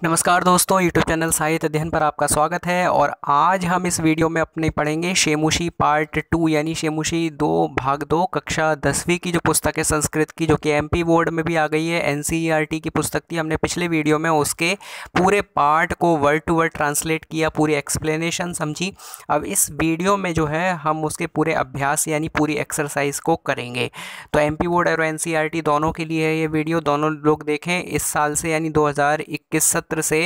नमस्कार दोस्तों, YouTube channel साहित्य अध्ययन पर आपका स्वागत है। और आज हम इस वीडियो में अपने पढ़ेंगे शेमुशी पार्ट 2 यानी शेमुशी 2 भाग 2 कक्षा 10वीं की जो पुस्तक है संस्कृत की, जो कि एमपी बोर्ड में भी आ गई है। एनसीईआरटी की पुस्तक थी। हमने पिछले वीडियो में उसके पूरे पार्ट को वर्ड टू वर्ड ट्रांसलेट किया, पूरी एक्सप्लेनेशन समझी। अब इस वीडियो में जो है हम उसके पूरे अभ्यास यानी पूरी एक्सरसाइज को करेंगे। तो एमपी बोर्ड और एनसीईआरटी दोनों के लिए है ये वीडियो, दोनों लोग देखें। इस साल से यानी 2021 सत्र से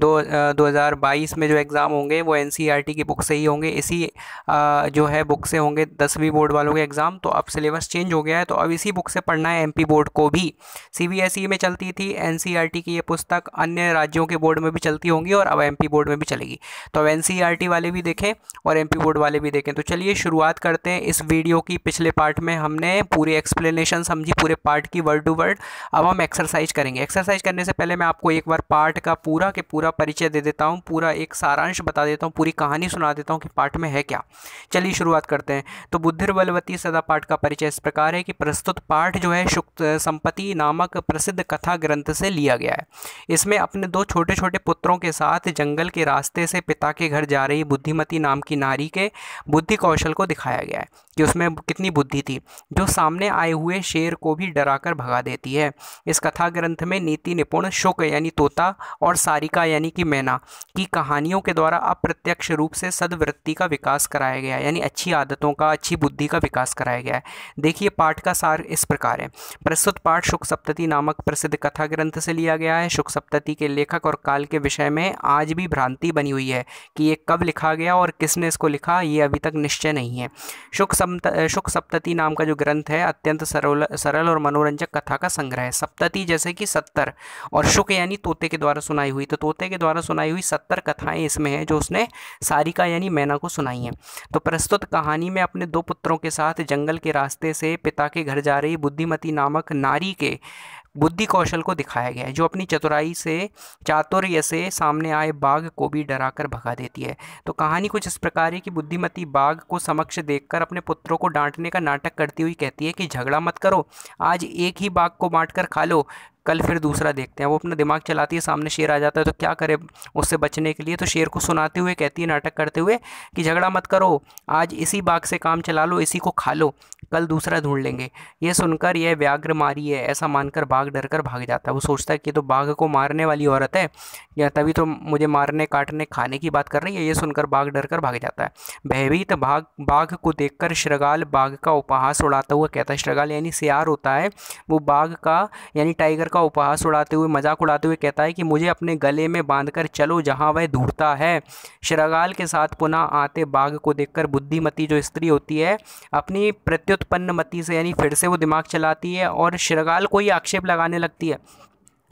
2022 में जो एग्ज़ाम होंगे वो एनसीईआरटी की बुक से ही होंगे। इसी जो है बुक से होंगे 10वीं बोर्ड वालों के एग्ज़ाम। तो अब सिलेबस चेंज हो गया है, तो अब इसी बुक से पढ़ना है एमपी बोर्ड को भी। सीबीएसई में चलती थी एनसीईआरटी की ये पुस्तक, अन्य राज्यों के बोर्ड में भी चलती होंगी और अब एमपी बोर्ड में भी चलेगी। तो अब एनसीईआरटी वाले भी देखें और एमपी बोर्ड वाले भी देखें। तो चलिए शुरुआत करते हैं इस वीडियो की। पिछले पार्ट में हमने पूरी एक्सप्लेनेशन समझी, पूरे पार्ट की वर्ड टू वर्ड। अब हम एक्सरसाइज करेंगे। एक्सरसाइज करने से पहले मैं आपको एक बार पार्ट का पूरा के पूरा परिचय दे देता हूँ, पूरा एक सारांश बता देता हूँ, पूरी कहानी सुना देता हूँ कि पाठ में है क्या। चलिए शुरुआत करते हैं। तो बुद्धिर्बलवती सदा पाठ का परिचय इस प्रकार है कि प्रस्तुत पाठ जो है शुक संपत्ति नामक प्रसिद्ध कथा ग्रंथ से लिया गया है। इसमें अपने दो छोटे छोटे पुत्रों के साथ जंगल के रास्ते से पिता के घर जा रही बुद्धिमती नाम की नारी के बुद्धि कौशल को दिखाया गया है कि उसमें कितनी बुद्धि थी, जो सामने आए हुए शेर को भी डराकर भगा देती है। इस कथा ग्रंथ में नीति निपुण शुक यानी तोता और सारिका यानी कि मैना की कहानियों के द्वारा अप्रत्यक्ष रूप से सद्वृत्ति का विकास कराया गया है, यानी अच्छी आदतों का, अच्छी बुद्धि का विकास कराया गया है। देखिए पाठ का सार इस प्रकार है। प्रस्तुत पाठ शुक सप्तति नामक प्रसिद्ध कथा ग्रंथ से लिया गया है। शुक सप्तति के लेखक और काल के विषय में आज भी भ्रांति बनी हुई है कि ये कब लिखा गया और किसने इसको लिखा, ये अभी तक निश्चय नहीं है। शुक सप्तति नाम का जो ग्रंथ है अत्यंत सरल और मनोरंजक कथा का संग्रह है। सप्तति जैसे कि 70 और शुक यानी तोते के द्वारा सुनाई हुई, तो तोते के द्वारा सुनाई हुई 70 कथाएं इसमें हैं जो उसने सारिका यानी मैना को सुनाई हैं। तो प्रस्तुत कहानी में अपने दो पुत्रों के साथ जंगल के रास्ते से पिता के घर जा रही बुद्धिमती नामक नारी के बुद्धि कौशल को दिखाया गया है, जो अपनी चतुराई से, चातुर्य से सामने आए बाघ को भी डराकर भगा देती है। तो कहानी कुछ इस प्रकार है कि बुद्धिमती बाघ को समक्ष देखकर अपने पुत्रों को डांटने का नाटक करती हुई कहती है कि झगड़ा मत करो, आज एक ही बाघ को बांट कर खा लो, कल फिर दूसरा देखते हैं। वो अपना दिमाग चलाती है, सामने शेर आ जाता है तो क्या करे उससे बचने के लिए, तो शेर को सुनाते हुए कहती है, नाटक करते हुए, कि झगड़ा मत करो, आज इसी बाघ से काम चला लो, इसी को खा लो, कल दूसरा ढूंढ लेंगे। ये सुनकर यह व्याघ्र मारी है ऐसा मानकर बाघ डरकर भाग जाता है। वो सोचता है कि तो बाघ को मारने वाली औरत है, या तभी तो मुझे मारने, काटने, खाने की बात कर रही है। ये सुनकर बाघ डरकर भाग जाता है। भयभीत बाघ को देखकर श्रगाल बाघ का उपहास उड़ाता हुआ कहता है, श्रगाल यानी सियार होता है, वो बाघ का यानी टाइगर का उपहास उड़ाते हुए, मजाक उड़ाते हुए कहता है कि मुझे अपने गले में बांधकर चलो जहां वह ढूंढता है। श्रगाल के साथ पुनः आते बाघ को देखकर बुद्धिमती जो स्त्री होती है अपनी प्रत्युत्पन्न मति से यानी फिर से वो दिमाग चलाती है और श्रगाल को ही आक्षेप लगाने लगती है।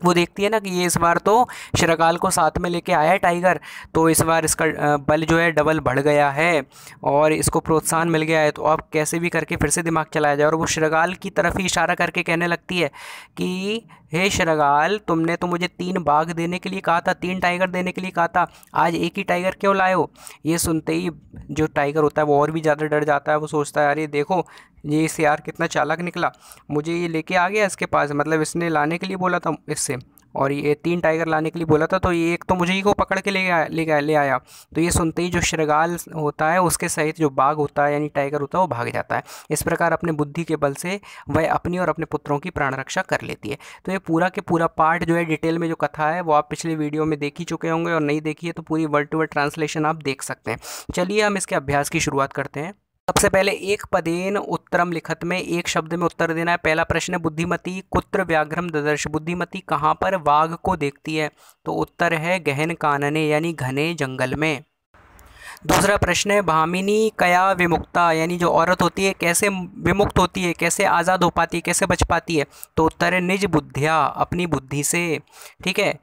वो देखती है ना कि ये इस बार तो श्रगाल को साथ में लेके आया है टाइगर, तो इस बार इसका बल जो है डबल बढ़ गया है और इसको प्रोत्साहन मिल गया है, तो अब कैसे भी करके फिर से दिमाग चलाया जाए। और वो श्रगाल की तरफ ही इशारा करके कहने लगती है कि हे श्रगाल, तुमने तो मुझे 3 बाघ देने के लिए कहा था, 3 टाइगर देने के लिए कहा था, आज एक ही टाइगर क्यों लाए हो। ये सुनते ही जो टाइगर होता है वो और भी ज़्यादा डर जाता है। वो सोचता है, अरे देखो ये सियार कितना चालाक निकला, मुझे ये लेके आ गया इसके पास, मतलब इसने लाने के लिए बोला था इससे, और ये 3 टाइगर लाने के लिए बोला था, तो ये एक तो मुझे ही को पकड़ के ले आया। तो ये सुनते ही जो श्रगाल होता है उसके सहित जो बाघ होता है यानी टाइगर होता है वो भाग जाता है। इस प्रकार अपने बुद्धि के बल से वह अपनी और अपने पुत्रों की प्राण रक्षा कर लेती है। तो ये पूरा के पूरा पार्ट जो है डिटेल में जो कथा है वो आप पिछले वीडियो में देख ही चुके होंगे, और नहीं देखी है तो पूरी वर्ड टू वर्ड ट्रांसलेशन आप देख सकते हैं। चलिए हम इसके अभ्यास की शुरुआत करते हैं। सबसे पहले एक पदेन उत्तरम लिखत में एक शब्द में उत्तर देना है। पहला प्रश्न है, बुद्धिमती कुत्र व्याघ्रम ददर्श, बुद्धिमती कहाँ पर वाघ को देखती है, तो उत्तर है गहन कानने यानी घने जंगल में। दूसरा प्रश्न है, भामिनी कया विमुक्ता, यानी जो औरत होती है कैसे विमुक्त होती है, कैसे आज़ाद हो पाती है, कैसे बच पाती है, तो उत्तर है निज बुद्धिया, अपनी बुद्धि से। ठीक है।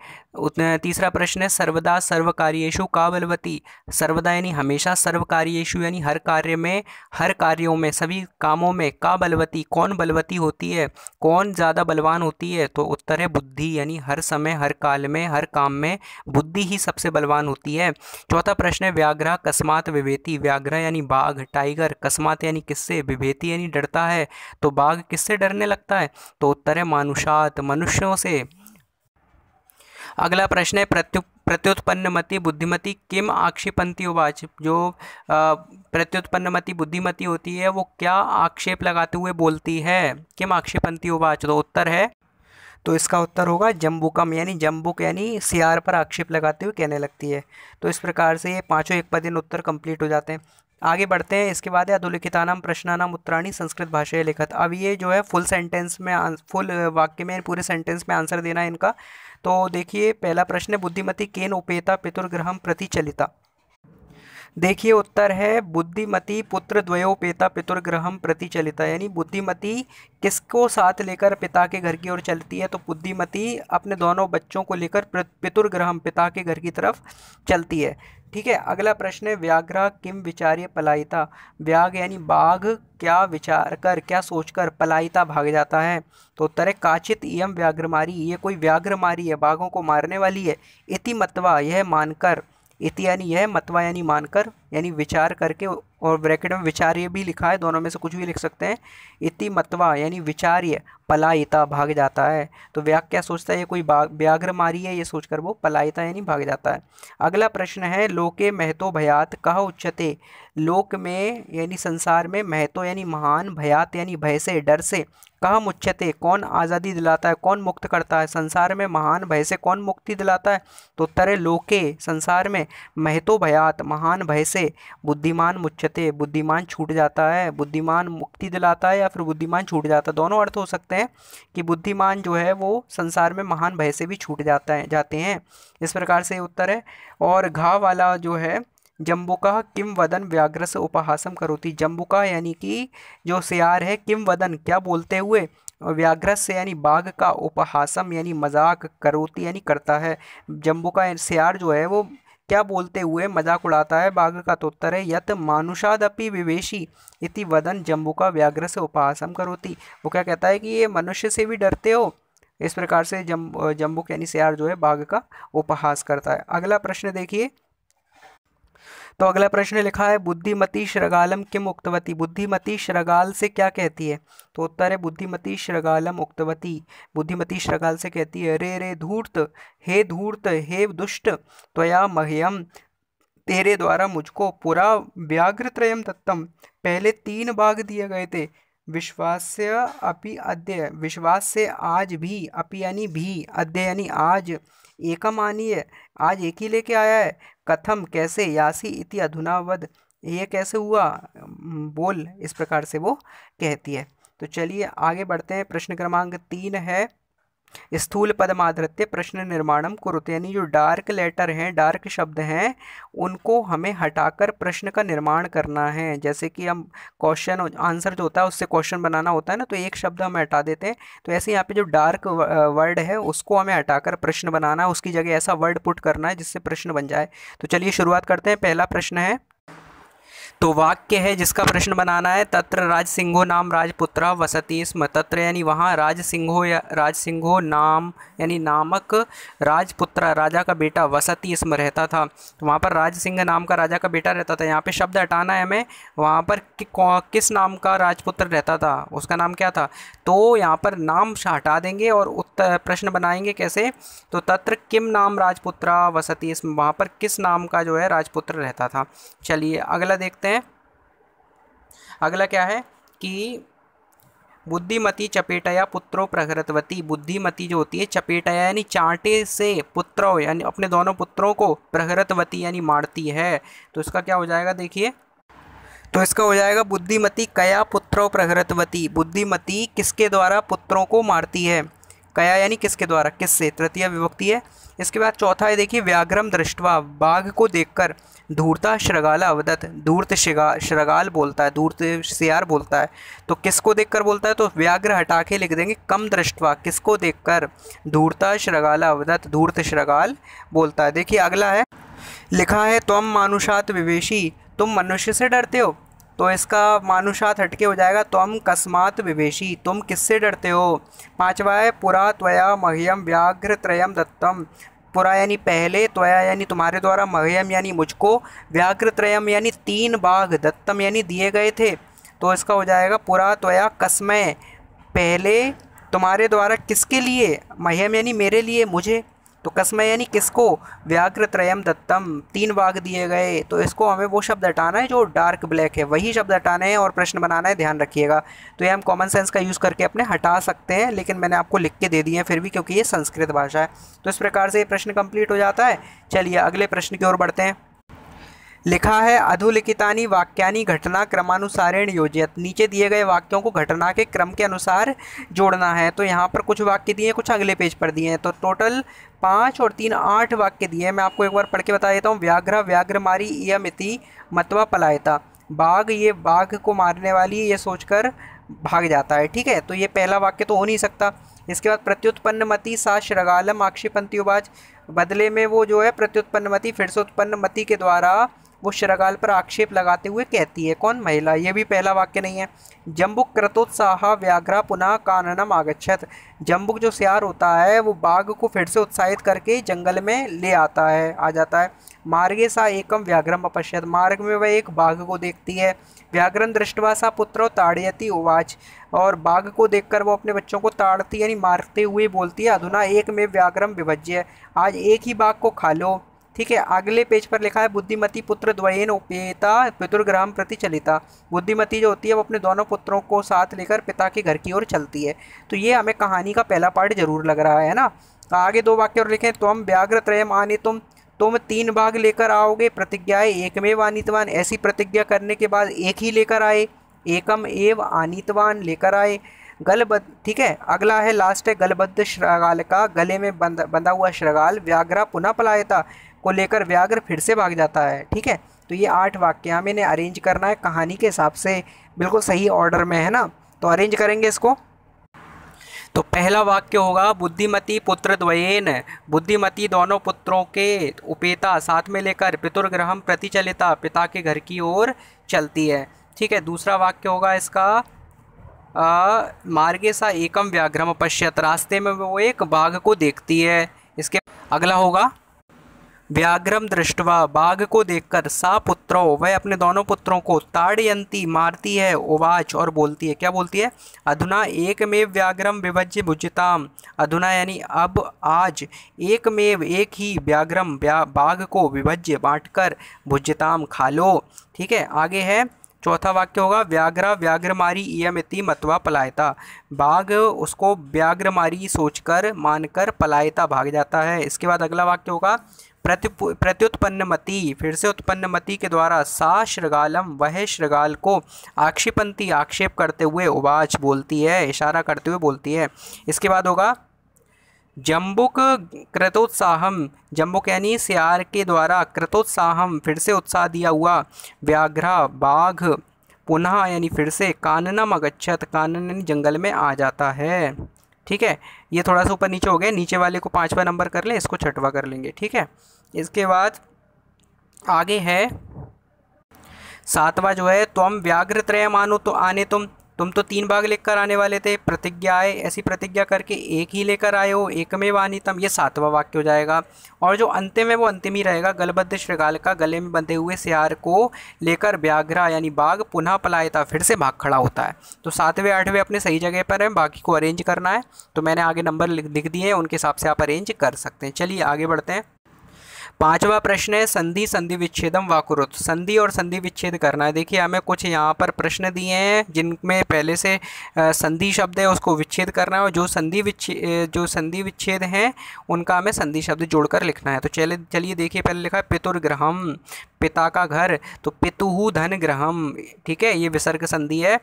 तीसरा प्रश्न है, सर्वदा सर्व कार्येषु का बलवती, सर्वदा यानी हमेशा, सर्व कार्येषु यानी हर कार्य में, हर कार्यों में, सभी कामों में, का बलवती कौन बलवती होती है, कौन ज़्यादा बलवान होती है, तो उत्तर है बुद्धि, यानी हर समय, हर काल में, हर काम में बुद्धि ही सबसे बलवान होती है। चौथा प्रश्न है, व्याघ्र कस्मात विभेति, व्याघ्र यानी बाघ, टाइगर, कस्मात यानी किससे, विभेति यानी डरता है, तो बाघ किससे डरने लगता है, तो उत्तर है मानुषात, मनुष्यों से। अगला प्रश्न है प्रत्युत्पन्नमति बुद्धिमति किम आक्षेपन्ति उवाच। जो प्रत्युत्पन्नमति बुद्धिमति होती है वो क्या आक्षेप लगाते हुए बोलती है, किम आक्षेपन्ति उवाच। तो उत्तर है, तो इसका उत्तर होगा जम्बुकम, यानी जम्बुक यानी सियार पर आक्षेप लगाते हुए कहने लगती है। तो इस प्रकार से ये पांचों एक पदिन उत्तर कंप्लीट हो जाते हैं। आगे बढ़ते हैं। इसके बाद है अधोलिखितानाम प्रश्नानाम उत्तराणि संस्कृत भाषा लिखत। अब ये जो है फुल सेंटेंस में, फुल वाक्य में, पूरे सेंटेंस में आंसर देना है इनका। तो देखिए पहला प्रश्न है बुद्धिमति केन उपेता पितुर्गृहम प्रति चलिता। देखिए उत्तर है बुद्धिमति पुत्र द्वयोपेता पितुर्गृहम प्रति चलिता, यानी बुद्धिमति किसको साथ लेकर पिता के घर की ओर चलती है। तो बुद्धिमति अपने दोनों बच्चों को लेकर पितुर्गृहम पिता के घर की तरफ चलती है। ठीक है। अगला प्रश्न है व्याघ्रा किम विचार्य पलायिता। व्याघ यानी बाघ क्या विचार कर, क्या सोचकर पलायिता भाग जाता है। तो उत्तर है काचित इयम व्याघ्रमारी, ये कोई व्याघ्रमारी है, बाघों को मारने वाली है। इति मत्वा यह मानकर, इति यानी यह, मतवा यानी मानकर, यानी विचार करके, और ब्रैकेट में विचार्य भी लिखा है, दोनों में से कुछ भी लिख सकते हैं। इति मतवा यानी विचार्य पलायिता भाग जाता है। तो व्याघ क्या सोचता है, ये कोई व्याघ्र मारी है, ये सोचकर वो पलायिता यानी भाग जाता है। अगला प्रश्न है लोके महतो भयात कह उच्यते। लोक में यानी संसार में, महतो यानी महान, भयात यानी भय से, डर से, कह मुच्यते कौन आज़ादी दिलाता है, कौन मुक्त करता है। संसार में महान भय से कौन मुक्ति दिलाता है। तो उत्तर है लोके, संसार में, महतो भयात महान भय से, बुद्धिमान मुच्यते बुद्धिमान छूट जाता है। बुद्धिमान मुक्ति दिलाता है या फिर बुद्धिमान छूट जाता है, दोनों अर्थ हो सकते हैं कि बुद्धिमान जो है वो संसार में महान भय से भी छूट जाते हैं। इस प्रकार से उत्तर है। और घा वाला जो है जम्बुका किम वदन व्याघ्रस उपहासम करोति। जम्बुका यानी कि जो सियार है, किम वदन क्या बोलते हुए, व्याघ्रस से यानी बाघ का, उपहासम यानी मजाक, करोति यानी करता है। जम्बुका सियार जो है वो क्या बोलते हुए मजाक उड़ाता है बाघ का। तो उत्तर है यत मानुषादपि विवेशी इति वदन जम्बुका व्याघ्र से उपहासम करोति। वो क्या कहता है कि ये मनुष्य से भी डरते हो। इस प्रकार से जम्बुक यानी सियार जो है बाघ का उपहास करता है। अगला प्रश्न देखिए। तो अगला प्रश्न लिखा है बुद्धिमती श्रृगालम किम उक्तवती। बुद्धिमती श्रृगाल से क्या कहती है। तो उत्तर है बुद्धिमती श्रृगालम उक्तवती। बुद्धिमती श्रृगाल से कहती है रे धूर्त, हे दुष्ट, त्वया मह्यम, तेरे द्वारा मुझको, पुरा व्याघ्रत्रयम दत्तम, पहले 3 बाघ दिए गए थे, विश्वास्य अपि अद्य, विश्वास से आज भी, अपि यानी भी, अद्य यानी आज, एकम आनीय, आज एक ही लेके आया है, कथम कैसे, यासी इति अधुना वद, ये कैसे हुआ, बोल। इस प्रकार से वो कहती है। तो चलिए आगे बढ़ते हैं। प्रश्न क्रमांक 3 है स्थूल पदमाधृत्य प्रश्न निर्माणम कुरुते, यानी जो डार्क लेटर हैं, डार्क शब्द हैं, उनको हमें हटाकर प्रश्न का निर्माण करना है। जैसे कि हम क्वेश्चन आंसर जो होता है उससे क्वेश्चन बनाना होता है ना, तो एक शब्द हम हटा देते हैं। तो ऐसे यहाँ पे जो डार्क वर्ड है उसको हमें हटाकर प्रश्न बनाना है, उसकी जगह ऐसा वर्ड पुट करना है जिससे प्रश्न बन जाए। तो चलिए शुरुआत करते हैं। पहला प्रश्न है, तो वाक्य है जिसका प्रश्न बनाना है, तत्र राजसिंहो नाम राजपुत्र वसति स्म। तत्र यानी वहाँ, राजसिंहो नाम यानी नामक, राजपुत्र राजा का बेटा, वसति स्म रहता था। तो वहाँ पर राजसिंह नाम का राजा का बेटा रहता था। यहाँ पे शब्द हटाना है हमें, वहाँ पर किस नाम का राजपुत्र रहता था, उसका नाम क्या था। तो यहाँ पर नाम हटा देंगे और उत्तर प्रश्न बनाएंगे कैसे। तो तत्र किम नाम राजपुत्र वसति स्म, वहाँ पर किस नाम का जो है राजपुत्र रहता था। चलिए अगला देखते हैं। अगला क्या है कि बुद्धिमती चपेटया पुत्रो प्रहृतवती। बुद्धिमती जो होती है चपेटया यानी चांटे से, पुत्रों यानी अपने दोनों पुत्रों को, प्रहृतवती यानी मारती है। तो इसका क्या हो जाएगा देखिए। तो इसका हो जाएगा बुद्धिमती कया पुत्रो प्रहृतवती। बुद्धिमती किसके द्वारा पुत्रों को मारती है। कया यानी किसके द्वारा, किससे, तृतीय विभक्ति है। इसके बाद चौथा है देखिए व्याघ्रम दृष्ट्वा, बाघ को देखकर, धूर्ता श्रृगाल अवदत, धूर्त श्रृगाल बोलता है, धूर्त सियार बोलता है। तो किसको देखकर बोलता है, तो व्याघ्र हटा के लिख देंगे कम दृष्ट्वा, किसको देखकर, धूर्ता श्रृगाल अवदत, धूर्त श्रृगाल बोलता है। देखिए अगला है, लिखा है त्वम मानुषात विवेशी, तुम मनुष्य से डरते हो। तो इसका मानुषात हटके हो जाएगा त्वम कस्मात विवेशी, तुम किससे डरते हो। पांचवा है पुरा त्वया मह्यम व्याघ्र त्रयम दत्तम। पुरा यानी पहले, त्वया यानी तुम्हारे द्वारा, मह्यम यानी मुझको, व्याघ्र त्रयम यानी 3 बाघ, दत्तम यानी दिए गए थे। तो इसका हो जाएगा पुरा त्वया कस्मय, पहले तुम्हारे द्वारा किसके लिए, मह्यम यानी मेरे लिए, मुझे, तो कस्मै यानी किसको, व्याघ्रत्रयम दत्तम, 3 बाघ दिए गए, तो इसको हमें वो शब्द हटाना है जो डार्क ब्लैक है, वही शब्द हटाने हैं और प्रश्न बनाना है, ध्यान रखिएगा। तो ये हम कॉमन सेंस का यूज़ करके अपने हटा सकते हैं, लेकिन मैंने आपको लिख के दे दिए हैं फिर भी, क्योंकि ये संस्कृत भाषा है। तो इस प्रकार से ये प्रश्न कंप्लीट हो जाता है। चलिए अगले प्रश्न की ओर बढ़ते हैं। लिखा है अधोलिखितानि वाक्यानि घटना क्रमानुसारेण योजयत, नीचे दिए गए वाक्यों को घटना के क्रम के अनुसार जोड़ना है। तो यहाँ पर कुछ वाक्य दिए हैं, कुछ अगले पेज पर दिए हैं, तो टोटल 5 और 3 8 वाक्य दिए हैं। मैं आपको एक बार पढ़ के बता देता हूँ। व्याघ्र व्याघ्रमारी इयमिति मत्वा पलायता, बाघ ये बाघ को मारने वाली ये सोचकर भाग जाता है। ठीक है, तो ये पहला वाक्य तो हो नहीं सकता। इसके बाद प्रत्युत्पन्नमति सा श्रगालम आक्षेपंती उवाच, बदले में वो जो है प्रत्युत्पन्नमति फिर से उत्पन्नमति के द्वारा वो श्रगाल पर आक्षेप लगाते हुए कहती है, कौन, महिला। ये भी पहला वाक्य नहीं है। जम्बुक क्रतोत्साह व्याघ्रा पुनः काननम आगच्छत, जम्बुक जो सियार होता है वो बाघ को फिर से उत्साहित करके जंगल में ले आता है, आ जाता है। मार्गे सा एकम व्याघ्रम अपश्यत, मार्ग में वह एक बाघ को देखती है। व्याघ्रन दृष्टवा सा पुत्रो ताड़यति उवाच, और बाघ को देखकर वो अपने बच्चों को ताड़ती यानी मारते हुए बोलती है, अधुना एक में व्याघ्रम विभज्य, आज एक ही बाघ को खा लो। ठीक है, अगले पेज पर लिखा है बुद्धिमती पुत्र द्वयेन उपेता पितुर्ग्राम प्रति चलिता, बुद्धिमती जो होती है वो अपने दोनों पुत्रों को साथ लेकर पिता के घर की ओर चलती है। तो ये हमें कहानी का पहला पार्ट जरूर लग रहा है ना। आगे 2 वाक्य और लिखे, त्वम व्याघ्रत्रयम आने तुम 3 बाघ लेकर आओगे, प्रतिज्ञाए एकमेव आनीतवान, ऐसी प्रतिज्ञा करने के बाद एक ही लेकर आए, एकम एव आनीतवान लेकर आए। गलबद्ध, ठीक है, अगला है लास्ट है गलबद्ध श्रगाल का, गले में बंधा हुआ श्रगाल, व्याघ्रा पुनः पलायता को लेकर व्याघ्र फिर से भाग जाता है। ठीक है, तो ये 8 वाक्य हमें इन्हें अरेंज करना है कहानी के हिसाब से, बिल्कुल सही ऑर्डर में, है ना। तो अरेंज करेंगे इसको। तो पहला वाक्य होगा बुद्धिमती पुत्र द्वयेन, बुद्धिमती दोनों पुत्रों के उपेता साथ में लेकर पितुर्गृहम प्रति चलिता, पिता के घर की ओर चलती है। ठीक है, दूसरा वाक्य होगा इसका मार्गे सा एकम व्याघ्रम पश्यत, रास्ते में वो एक बाघ को देखती है। इसके अगला होगा व्याघ्रम दृष्टवा, बाघ को देखकर, सा पुत्रो वह अपने दोनों पुत्रों को, ताड़यंती मारती है, उवाच और बोलती है, क्या बोलती है, अधुना एकमेव व्याघ्रम विभज्य भुज्यताम, अधुना यानी अब, आज, एकमेव एक ही, व्याघ्रम बाघ को, विभज्य बांटकर, भुज्यताम खा लो। ठीक है, आगे है चौथा वाक्य होगा व्याघ्रा व्याघ्रमारी इयमिति मत्वा पलायता, बाघ उसको व्याघ्रमारी सोचकर मानकर पलायता भाग जाता है। इसके बाद अगला वाक्य होगा प्रत्युत्पन्नमति, फिर से उत्पन्नमति के द्वारा, सा श्रगालम वह श्रगाल को, आक्षेपंती आक्षेप करते हुए, उवाच बोलती है, इशारा करते हुए बोलती है। इसके बाद होगा जम्बुक कृतोत्साहम, जम्बुक यानी सियार के द्वारा, कृतोत्साहम फिर से उत्साह दिया हुआ, व्याघ्रा बाघ, पुनः यानी फिर से, काननम अगच्छत, कानन यानी जंगल में आ जाता है। ठीक है, ये थोड़ा सा ऊपर नीचे हो गया, नीचे वाले को 5वां नंबर कर लें, इसको 6वां कर लेंगे। ठीक है, इसके बाद आगे है 7वां जो है त्वम व्याघ्रत्रय मानो, तो आने तुम तो 3 बाघ लेकर आने वाले थे, प्रतिज्ञाएं ऐसी प्रतिज्ञा करके एक ही लेकर आए हो, एकमेव आनीतम, ये 7वां वाक्य हो जाएगा। और जो अंतिम है वो अंतिम ही रहेगा, गलबद्ध श्रगाल का, गले में बंधे हुए सियार को लेकर व्याघ्रा यानी बाघ पुनः पलायता फिर से भाग खड़ा होता है। तो 7वें 8वें अपने सही जगह पर हैं, बाकी को अरेंज करना है। तो मैंने आगे नंबर लिख दिए हैं, उनके हिसाब से आप अरेंज कर सकते हैं। चलिए आगे बढ़ते हैं। 5वां प्रश्न है संधि संधि विच्छेदम वाकुरुत, संधि और संधि विच्छेद करना है। देखिए हमें कुछ यहाँ पर प्रश्न दिए हैं जिनमें पहले से संधि शब्द है उसको विच्छेद करना है, और जो संधि विच्छेद हैं उनका हमें संधि शब्द जोड़कर लिखना है। तो चलिए देखिए, पहले लिखा है पितुर्गृहम, पिता का घर, तो पितुहु धन गृहम, ठीक है, ये विसर्ग संधि है।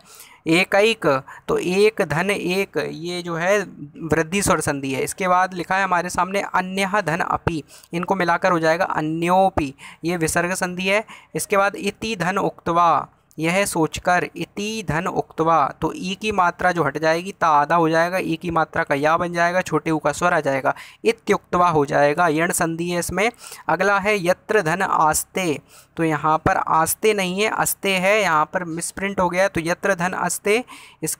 एकैक, तो एक धन एक, ये जो है वृद्धि स्वर संधि है। इसके बाद लिखा है हमारे सामने अन्यः धन अपि, इनको मिलाकर हो जाएगा अन्योपि, ये विसर्ग संधि है। इसके बाद इति धन उक्त्वा, यह सोचकर, इति धन उक्त्वा, तो ई की मात्रा जो हट जाएगी ता आधा हो जाएगा, ई की मात्रा का या बन जाएगा, छोटे ऊ का स्वर आ जाएगा, इत्युक्त्वा हो जाएगा, यण संधि है इसमें। अगला है यत्र धन आस्ते, तो यहाँ पर आस्ते नहीं है अस्ते है, यहाँ पर मिसप्रिंट हो गया, तो यत्र धन अस्ते,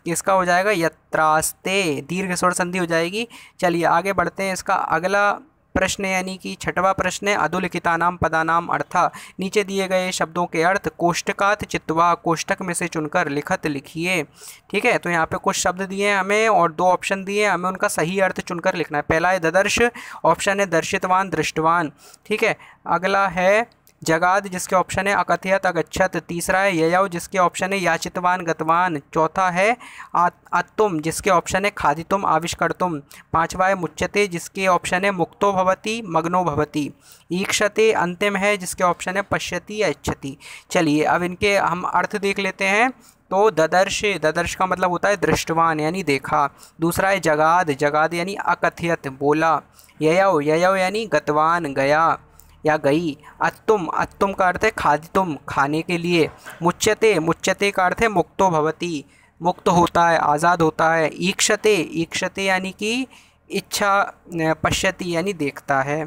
इसका हो जाएगा यत्रास्ते, दीर्घ स्वर संधि हो जाएगी। चलिए आगे बढ़ते हैं। इसका अगला प्रश्न यानी कि छठवां प्रश्न है, अधोलिखितानाम पदानाम अर्था, नीचे दिए गए शब्दों के अर्थ कोष्टकात चित्वा, कोष्टक में से चुनकर लिखत लिखिए। ठीक है, तो यहाँ पे कुछ शब्द दिए हैं हमें और दो ऑप्शन दिए हैं, हमें उनका सही अर्थ चुनकर लिखना है। पहला है ददर्श, ऑप्शन है दर्शितवान दृष्टवान। ठीक है, अगला है जगाद जिसके ऑप्शन है अकथयत अगच्छत। तीसरा है ययव जिसके ऑप्शन है याचितवान गतवान। चौथा है आत्तुम जिसके ऑप्शन है खादितुम आविष्कर्तुम। पांचवा है मुच्यते जिसके ऑप्शन है मुक्तो भवति मग्नो भवति। ईक्षते अंतिम है जिसके ऑप्शन है पश्यति या इच्छति। चलिए अब इनके हम अर्थ देख लेते हैं। तो ददर्श, ददर्श का मतलब होता है दृष्टवान यानी देखा। दूसरा है जगाद, जगाद यानी अकथयत बोला। ययव, ययव यानी गतवान गया या गई। अत्तुम, अत्तुम का अर्थ है खादितुम खाने के लिए। मुच्यते, मुच्यते का अर्थ है मुक्तो भवति मुक्त होता है आज़ाद होता है। ईक्षते, ईक्षते यानी कि इच्छा। पश्यति यानी देखता है।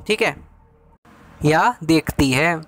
ठीक है, या देखती है।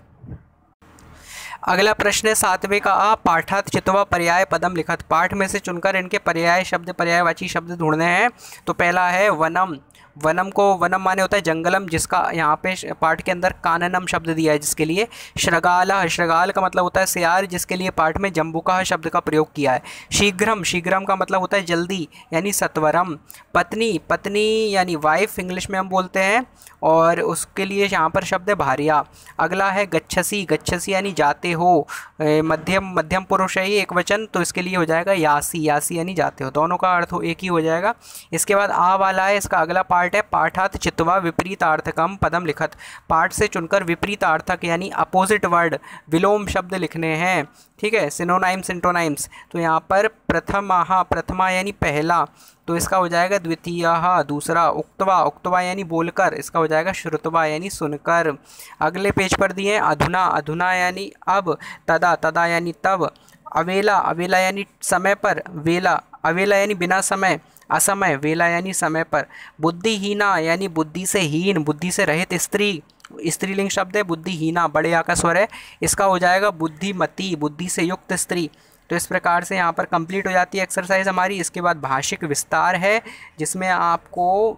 अगला प्रश्न है सातवें का आ, पाठात चित्वा पर्याय पदम लिखत। पाठ में से चुनकर इनके पर्याय शब्द पर्यायवाची शब्द ढूंढने हैं। तो पहला है वनम, वनम को वनम माने होता है जंगलम जिसका यहाँ पे पाठ के अंदर काननम शब्द दिया है जिसके लिए। श्रगाला, श्रगाल का मतलब होता है सियार जिसके लिए पाठ में जम्बुका शब्द का प्रयोग किया है। शीघ्रम, शीघ्रम का मतलब होता है जल्दी यानी सत्वरम। पत्नी, पत्नी यानी वाइफ इंग्लिश में हम बोलते हैं और उसके लिए यहाँ पर शब्द है भार्या। अगला है गच्छसी, गच्छसी यानी जाते हो। मध्यम, मध्यम पुरुष है ये एक वचन तो इसके लिए हो जाएगा यासी, यासी यानी जाते हो। दोनों का अर्थ एक ही हो जाएगा। इसके बाद आ वाला है, इसका अगला पार्ट है पाठात चित्वा विपरीतार्थकम पदम लिखत। पाठ से चुनकर विपरीतार्थक यानी अपोजिट वर्ड विलोम शब्द लिखने हैं। ठीक है, सिनोनाइम्स सिंटोनाइम्स। तो यहाँ पर प्रथमा, प्रथमा यानी पहला तो इसका हो जाएगा द्वितीय दूसरा। उक्तवा, उक्तवा यानी बोलकर इसका हो जाएगा श्रुतवा यानी सुनकर। अगले पेज पर दिए अधुना, अधुना यानी अब। तदा, तदा यानी तब। अवेला, अवेला यानी समय पर। वेला, अवेला यानी बिना समय असमय। वेला यानी समय पर। बुद्धिहीना यानी बुद्धि से हीन बुद्धि से रहित स्त्री, स्त्रीलिंग शब्द है बुद्धिहीना बड़े आ का स्वर है इसका हो जाएगा बुद्धिमती बुद्धि से युक्त स्त्री। तो इस प्रकार से यहाँ पर कंप्लीट हो जाती है एक्सरसाइज हमारी। इसके बाद भाषिक विस्तार है जिसमें आपको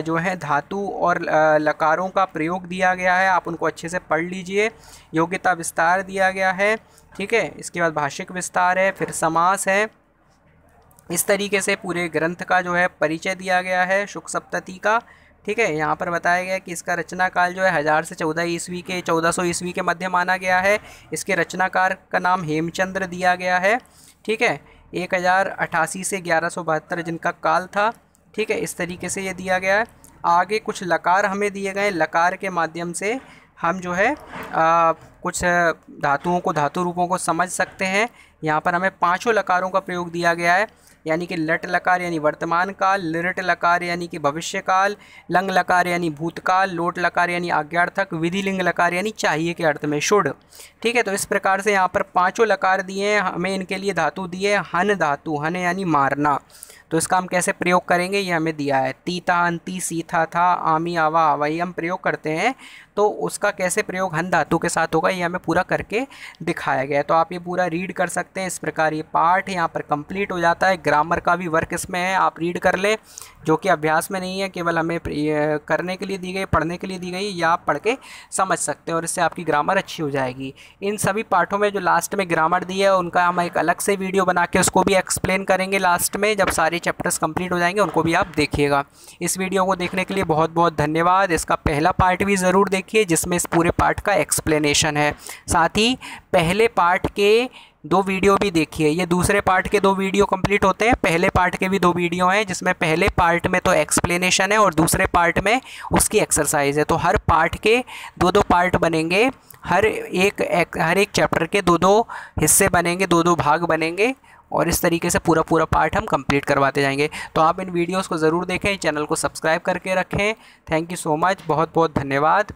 जो है धातु और लकारों का प्रयोग दिया गया है, आप उनको अच्छे से पढ़ लीजिए। योग्यता विस्तार दिया गया है। ठीक है, इसके बाद भाषिक विस्तार है, फिर समास है। इस तरीके से पूरे ग्रंथ का जो है परिचय दिया गया है शुक सप्तती का। ठीक है, यहाँ पर बताया गया कि इसका रचना काल जो है 1000 से 14 ईस्वी के 1400 ईस्वी के मध्य माना गया है। इसके रचनाकार का नाम हेमचंद्र दिया गया है। ठीक है, 1088 से 1172 जिनका काल था। ठीक है, इस तरीके से ये दिया गया है। आगे कुछ लकार हमें दिए गए, लकार के माध्यम से हम जो है कुछ धातुओं को धातु रूपों को समझ सकते हैं। यहाँ पर हमें 5 लकारों का प्रयोग दिया गया है यानी कि लट लकार यानी वर्तमान काल, लिरट लकार यानी कि भविष्य काल, लंग लकार यानी भूतकाल, लोट लकार यानी आज्ञार्थक, विधिलिंग लकार यानी चाहिए के अर्थ में शुड। ठीक है, तो इस प्रकार से यहाँ पर 5 लकार दिए हैं हमें। इनके लिए धातु दिए हन धातु, हन यानी मारना। तो इसका हम कैसे प्रयोग करेंगे ये हमें दिया है। तीता अंती सीथा था आमी आवा आवाई हम प्रयोग करते हैं तो उसका कैसे प्रयोग हन धातु के साथ होगा ये हमें पूरा करके दिखाया गया है। तो आप ये पूरा रीड कर सकते हैं। इस प्रकार ये पार्ट यहाँ पर कंप्लीट हो जाता है। ग्रामर का भी वर्क इसमें है, आप रीड कर लें, जो कि अभ्यास में नहीं है, केवल हमें करने के लिए दी गई, पढ़ने के लिए दी गई, या आप पढ़ के समझ सकते हैं और इससे आपकी ग्रामर अच्छी हो जाएगी। इन सभी पाठों में जो लास्ट में ग्रामर दी है उनका हम एक अलग से वीडियो बना के उसको भी एक्सप्लेन करेंगे लास्ट में, जब सारे चैप्टर्स कंप्लीट हो जाएंगे उनको भी आप देखिएगा। इस वीडियो को देखने के लिए बहुत बहुत धन्यवाद। इसका पहला पार्ट भी ज़रूर देखिए जिसमें इस पूरे पार्ट का एक्सप्लेनेशन है। साथ ही पहले पार्ट के 2 वीडियो भी देखिए। ये दूसरे पार्ट के 2 वीडियो कंप्लीट होते हैं, पहले पार्ट के भी 2 वीडियो हैं जिसमें पहले पार्ट में तो एक्सप्लेनेशन है और दूसरे पार्ट में उसकी एक्सरसाइज है। तो हर पार्ट के 2-2 पार्ट बनेंगे, हर एक चैप्टर के 2-2 हिस्से बनेंगे, 2-2 भाग बनेंगे और इस तरीके से पूरा पार्ट हम कंप्लीट करवाते जाएंगे। तो आप इन वीडियोस को ज़रूर देखें, चैनल को सब्सक्राइब करके रखें। थैंक यू सो मच, बहुत बहुत धन्यवाद।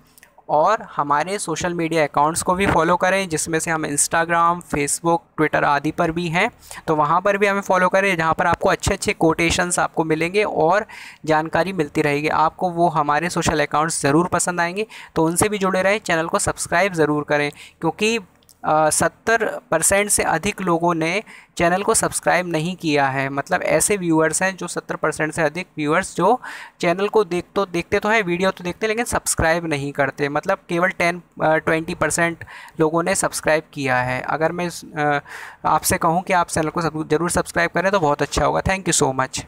और हमारे सोशल मीडिया अकाउंट्स को भी फॉलो करें जिसमें से हम इंस्टाग्राम, फेसबुक, ट्विटर आदि पर भी हैं, तो वहाँ पर भी हमें फॉलो करें जहाँ पर आपको अच्छे अच्छे कोटेशंस आपको मिलेंगे और जानकारी मिलती रहेगी। आपको वो हमारे सोशल अकाउंट्स ज़रूर पसंद आएंगे तो उनसे भी जुड़े रहें। चैनल को सब्सक्राइब ज़रूर करें क्योंकि 70% से अधिक लोगों ने चैनल को सब्सक्राइब नहीं किया है। मतलब ऐसे व्यूअर्स हैं जो 70% से अधिक व्यूअर्स जो चैनल को देखते तो हैं, वीडियो तो देखते हैं, लेकिन सब्सक्राइब नहीं करते। मतलब केवल 10-20% लोगों ने सब्सक्राइब किया है। अगर मैं आपसे कहूँ कि आप चैनल को ज़रूर सब्सक्राइब करें तो बहुत अच्छा होगा। Thank you so much.